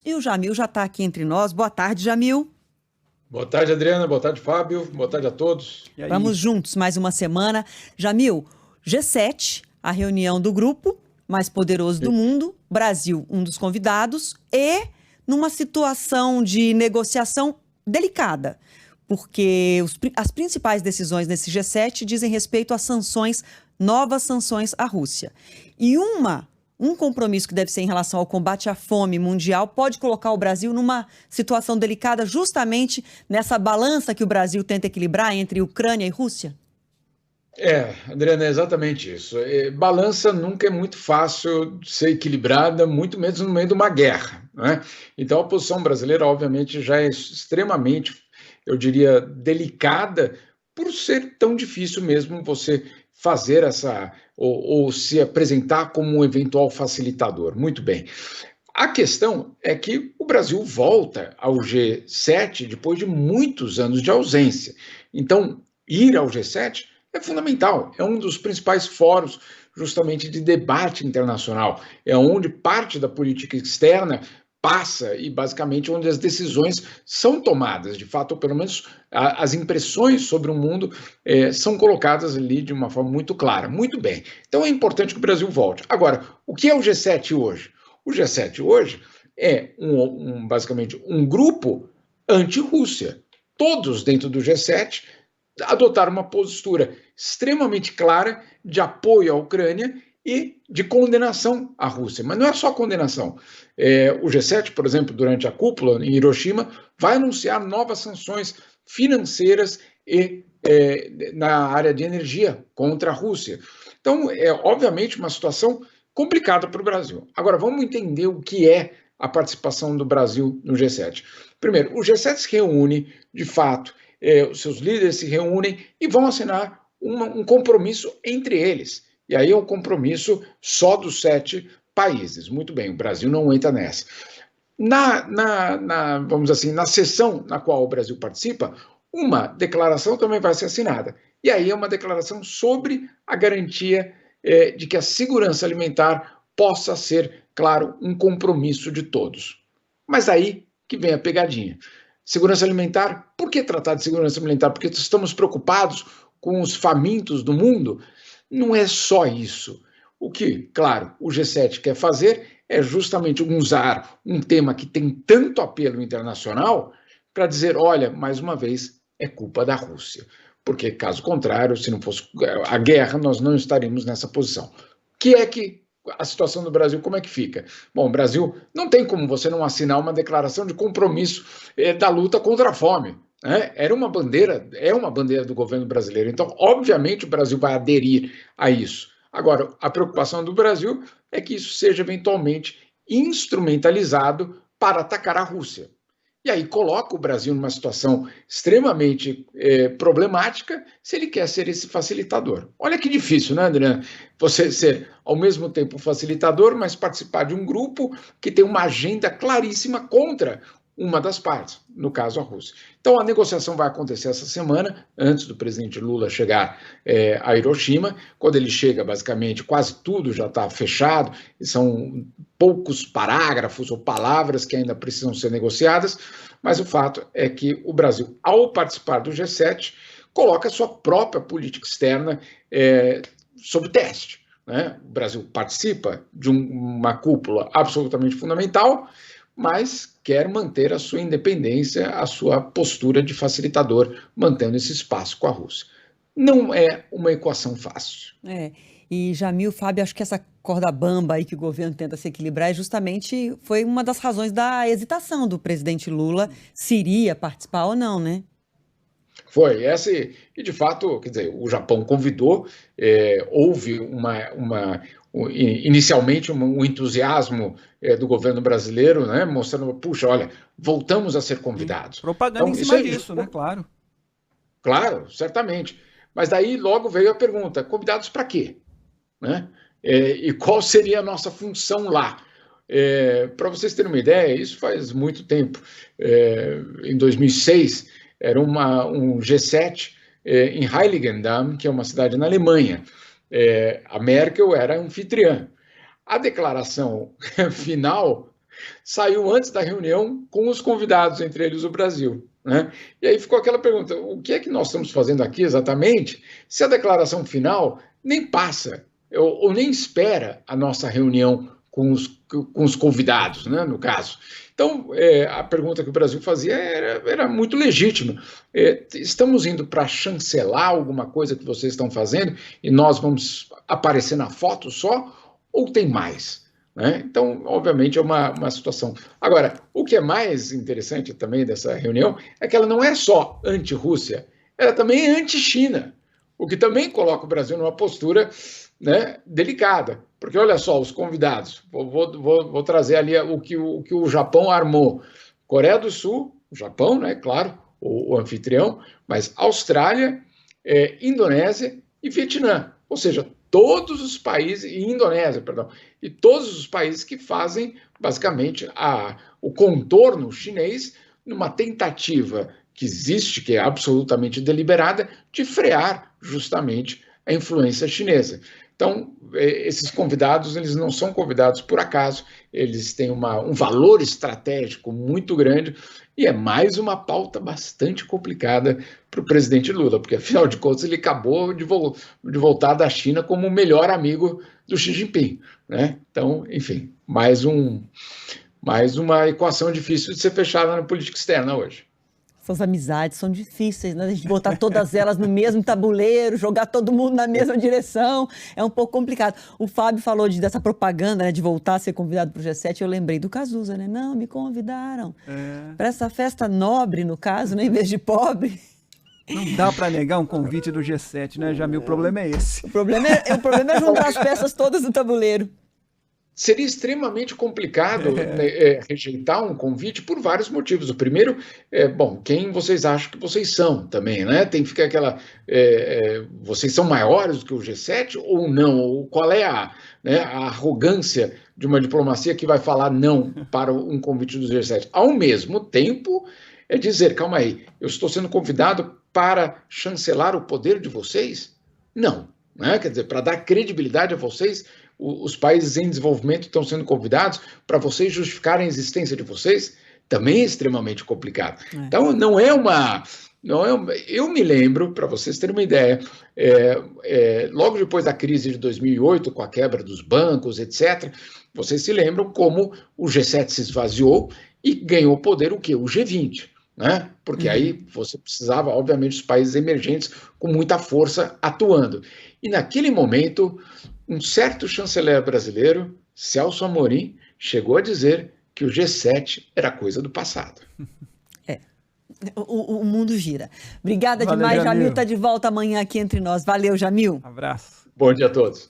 E o Jamil já está aqui entre nós. Boa tarde, Jamil. Boa tarde, Adriana. Boa tarde, Fábio. Boa tarde a todos. E aí? Vamos juntos mais uma semana. Jamil, G7, a reunião do grupo mais poderoso do mundo, Brasil, um dos convidados, e numa situação de negociação delicada, porque as principais decisões nesse G7 dizem respeito a sanções, novas sanções à Rússia. E um compromisso que deve ser em relação ao combate à fome mundial pode colocar o Brasil numa situação delicada justamente nessa balança que o Brasil tenta equilibrar entre Ucrânia e Rússia? Adriana, é exatamente isso. Balança nunca é muito fácil de ser equilibrada, muito menos no meio de uma guerra, né? Então a posição brasileira, obviamente, já é extremamente, eu diria, delicada, por ser tão difícil mesmo você fazer ou se apresentar como um eventual facilitador. Muito bem. A questão é que o Brasil volta ao G7 depois de muitos anos de ausência. Então, ir ao G7 é fundamental, é um dos principais fóruns justamente de debate internacional, é onde parte da política externa passa e basicamente onde as decisões são tomadas, de fato, ou pelo menos as impressões sobre o mundo são colocadas ali de uma forma muito clara. Muito bem, então é importante que o Brasil volte. Agora, o que é o G7 hoje? O G7 hoje é basicamente um grupo anti-Rússia. Todos dentro do G7 adotaram uma postura extremamente clara de apoio à Ucrânia e de condenação à Rússia. Mas não é só condenação. O G7, por exemplo, durante a cúpula em Hiroshima, vai anunciar novas sanções financeiras e na área de energia contra a Rússia. Então, é obviamente uma situação complicada para o Brasil. Agora, vamos entender o que é a participação do Brasil no G7. Primeiro, o G7 se reúne, de fato, os seus líderes se reúnem e vão assinar um compromisso entre eles. E aí é um compromisso só dos 7 países. Muito bem, o Brasil não entra nessa. Vamos dizer assim, na sessão na qual o Brasil participa, uma declaração também vai ser assinada. E aí é uma declaração sobre a garantia de que a segurança alimentar possa ser, claro, um compromisso de todos. Mas aí que vem a pegadinha. Segurança alimentar, por que tratar de segurança alimentar? Porque estamos preocupados com os famintos do mundo? Não é só isso. O que, claro, o G7 quer fazer é justamente usar um tema que tem tanto apelo internacional para dizer, olha, mais uma vez, é culpa da Rússia. Porque, caso contrário, se não fosse a guerra, nós não estaríamos nessa posição. Que a situação do Brasil, como é que fica? Bom, o Brasil não tem como você não assinar uma declaração de compromisso da luta contra a fome. É uma bandeira do governo brasileiro. Então, obviamente, o Brasil vai aderir a isso. Agora, a preocupação do Brasil é que isso seja eventualmente instrumentalizado para atacar a Rússia. E aí coloca o Brasil numa situação extremamente problemática se ele quer ser esse facilitador. Olha que difícil, né, Adriana? Você ser, ao mesmo tempo, facilitador, mas participar de um grupo que tem uma agenda claríssima contra uma das partes, no caso a Rússia. Então a negociação vai acontecer essa semana, antes do presidente Lula chegar a Hiroshima. Quando ele chega, basicamente, quase tudo já está fechado, e são poucos parágrafos ou palavras que ainda precisam ser negociadas, mas o fato é que o Brasil, ao participar do G7, coloca a sua própria política externa sob teste, né? O Brasil participa de uma cúpula absolutamente fundamental, mas quer manter a sua independência, a sua postura de facilitador, mantendo esse espaço com a Rússia. Não é uma equação fácil. E Jamil, Fábio, acho que essa corda bamba aí que o governo tenta se equilibrar foi uma das razões da hesitação do presidente Lula se iria participar ou não, né? Foi, e de fato, quer dizer, o Japão convidou, houve inicialmente um entusiasmo do governo brasileiro, né, mostrando, puxa, olha, voltamos a ser convidados. Propaganda em cima disso, né, claro. Claro, certamente. Mas daí logo veio a pergunta, convidados para quê? Né? E qual seria a nossa função lá? Para vocês terem uma ideia, isso faz muito tempo. Em 2006, era um G7 em Heiligendamm, que é uma cidade na Alemanha. A Merkel era anfitriã. A declaração final saiu antes da reunião com os convidados, entre eles o Brasil. Né? E aí ficou aquela pergunta, o que é que nós estamos fazendo aqui exatamente, se a declaração final nem passa, ou nem espera a nossa reunião com os convidados, né, no caso. Então, a pergunta que o Brasil fazia era muito legítima. Estamos indo para chancelar alguma coisa que vocês estão fazendo e nós vamos aparecer na foto só, ou tem mais? Né? Então, obviamente, é uma situação. Agora, o que é mais interessante também dessa reunião é que ela não é só anti-Rússia, ela também é anti-China, o que também coloca o Brasil numa postura, né, delicada. Porque, olha só, os convidados, vou trazer ali o que o Japão armou. Coreia do Sul, o Japão, né, claro, o anfitrião, mas Austrália, Indonésia e Vietnã. Ou seja, todos os países, e Indonésia, perdão, e todos os países que fazem, basicamente, o contorno chinês numa tentativa que existe, que é absolutamente deliberada, de frear justamente a influência chinesa. Então, esses convidados, eles não são convidados por acaso, eles têm um valor estratégico muito grande e é mais uma pauta bastante complicada para o presidente Lula, porque, afinal de contas, ele acabou de voltar da China como o melhor amigo do Xi Jinping. Né? Então, enfim, mais uma equação difícil de ser fechada na política externa hoje. Essas amizades são difíceis, né? A gente botar todas elas no mesmo tabuleiro, jogar todo mundo na mesma direção, é um pouco complicado. O Fábio falou dessa propaganda, né, de voltar a ser convidado para o G7, eu lembrei do Cazuza, né? Não, me convidaram para essa festa nobre, no caso, né, em vez de pobre. Não dá para negar um convite do G7, né, Jamil? O problema é esse. O problema é juntar as peças todas no tabuleiro. Seria extremamente complicado rejeitar um convite por vários motivos. O primeiro quem vocês acham que vocês são também, né? Tem que ficar aquela... vocês são maiores do que o G7 ou não? Ou qual é a arrogância de uma diplomacia que vai falar não para um convite do G7? Ao mesmo tempo, é dizer, calma aí, eu estou sendo convidado para chancelar o poder de vocês? Não. Né? Quer dizer, para dar credibilidade a vocês... Os países em desenvolvimento estão sendo convidados para vocês justificarem a existência de vocês, também é extremamente complicado. Então, não é uma... Eu me lembro, para vocês terem uma ideia, logo depois da crise de 2008, com a quebra dos bancos, etc., vocês se lembram como o G7 se esvaziou e ganhou poder o quê? O G20. Né? Porque aí você precisava, obviamente, os países emergentes com muita força atuando. E naquele momento, um certo chanceler brasileiro, Celso Amorim, chegou a dizer que o G7 era coisa do passado. O mundo gira. Obrigada Valeu, demais, Jamil. Jamil. Está de volta amanhã aqui entre nós. Valeu, Jamil. Abraço. Bom dia a todos.